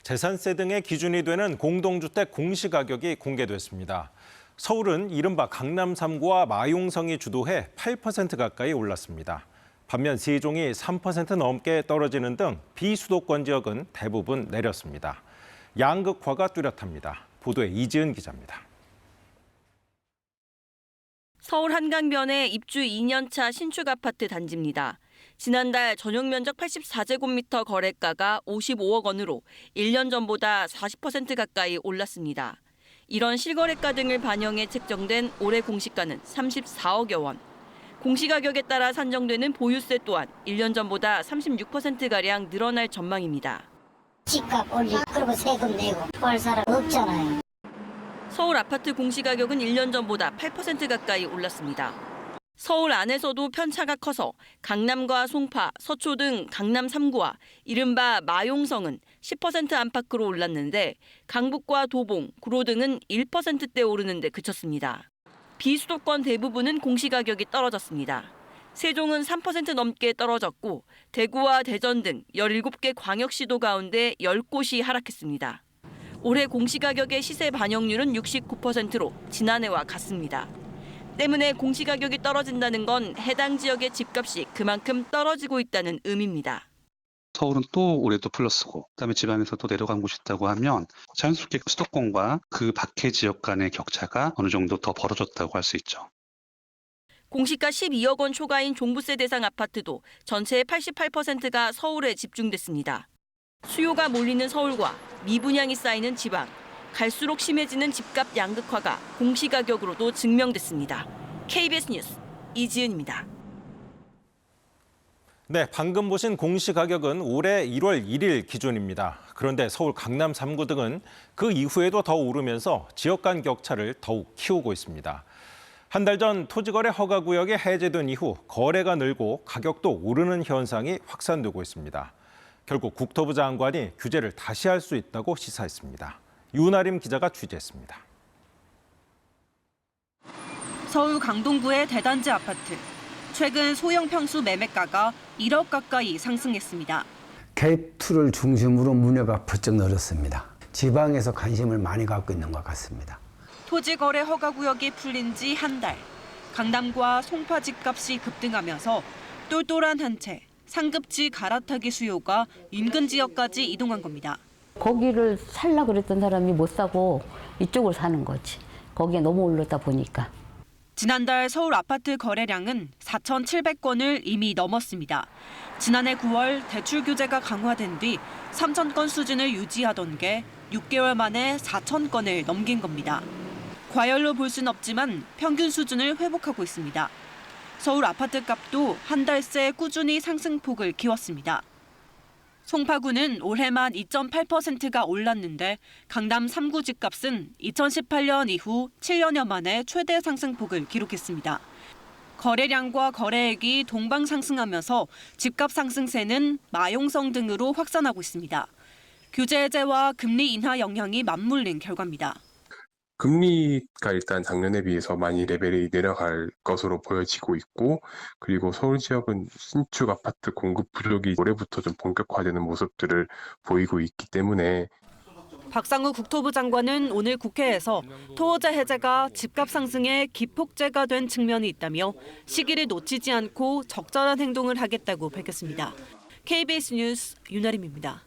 재산세 등의 기준이 되는 공동주택 공시가격이 공개됐습니다. 서울은 이른바 강남 3구와 마용성이 주도해 8% 가까이 올랐습니다. 반면 세종이 3% 넘게 떨어지는 등 비수도권 지역은 대부분 내렸습니다. 양극화가 뚜렷합니다. 보도에 이지은 기자입니다. 서울 한강변의 입주 2년차 신축 아파트 단지입니다. 지난달 전용 면적 84제곱미터 거래가가 55억 원으로 1년 전보다 40% 가까이 올랐습니다. 이런 실거래가 등을 반영해 책정된 올해 공시가는 34억여 원. 공시가격에 따라 산정되는 보유세 또한 1년 전보다 36%가량 늘어날 전망입니다. 집값 올리고 그리고 세금 내고 할 사람 없잖아요. 서울 아파트 공시가격은 1년 전보다 8% 가까이 올랐습니다. 서울 안에서도 편차가 커서 강남과 송파, 서초 등 강남 3구와 이른바 마용성은 10% 안팎으로 올랐는데 강북과 도봉, 구로 등은 1%대 오르는 데 그쳤습니다. 비수도권 대부분은 공시가격이 떨어졌습니다. 세종은 3% 넘게 떨어졌고 대구와 대전 등 17개 광역시도 가운데 10곳이 하락했습니다. 올해 공시가격의 시세 반영률은 69%로 지난해와 같습니다. 때문에 공시가격이 떨어진다는 건 해당 지역의 집값이 그만큼 떨어지고 있다는 의미입니다. 서울은 또 올해도 플러스고 그다음에 지방에서 또 내려간 곳이 있다고 하면 자연스럽게 수도권과 그 밖의 지역 간의 격차가 어느 정도 더 벌어졌다고 할 수 있죠. 공시가 12억 원 초과인 종부세 대상 아파트도 전체의 88%가 서울에 집중됐습니다. 수요가 몰리는 서울과 미분양이 쌓이는 지방, 갈수록 심해지는 집값 양극화가 공시가격으로도 증명됐습니다. KBS 뉴스 이지은입니다. 네, 방금 보신 공시가격은 올해 1월 1일 기준입니다. 그런데 서울 강남 3구 등은 그 이후에도 더 오르면서 지역 간 격차를 더욱 키우고 있습니다. 한 달 전 토지거래 허가구역이 해제된 이후 거래가 늘고 가격도 오르는 현상이 확산되고 있습니다. 결국 국토부 장관이 규제를 다시 할 수 있다고 시사했습니다. 윤아림 기자가 취재했습니다. 서울 강동구의 대단지 아파트. 최근 소형 평수 매매가가 1억 가까이 상승했습니다. K2를 중심으로 문의가 부쩍 늘었습니다. 지방에서 관심을 많이 갖고 있는 것 같습니다. 토지 거래 허가 구역이 풀린 지 한 달. 강남과 송파 집값이 급등하면서 똘똘한 한 채, 상급지 갈아타기 수요가 인근 지역까지 이동한 겁니다. 거기를 살려고 그랬던 사람이 못 사고 이쪽을 사는 거지. 거기에 너무 올랐다 보니까. 지난달 서울 아파트 거래량은 4,700건을 이미 넘었습니다. 지난해 9월 대출 규제가 강화된 뒤 3,000건 수준을 유지하던 게 6개월 만에 4,000건을 넘긴 겁니다. 과열로 볼 순 없지만 평균 수준을 회복하고 있습니다. 서울 아파트 값도 한 달 새 꾸준히 상승폭을 키웠습니다. 송파구는 올해만 2.8%가 올랐는데 강남 3구 집값은 2018년 이후 7년여 만에 최대 상승폭을 기록했습니다. 거래량과 거래액이 동방 상승하면서 집값 상승세는 마용성 등으로 확산하고 있습니다. 규제 해제와 금리 인하 영향이 맞물린 결과입니다. 금리가 일단 작년에 비해서 많이 레벨이 내려갈 것으로 보여지고 있고, 그리고 서울 지역은 신축 아파트 공급 부족이 올해부터 좀 본격화되는 모습들을 보이고 있기 때문에 박상우 국토부 장관은 오늘 국회에서 토호제 해제가 집값 상승에 기폭제가 된 측면이 있다며 시기를 놓치지 않고 적절한 행동을 하겠다고 밝혔습니다. KBS 뉴스 윤아림입니다.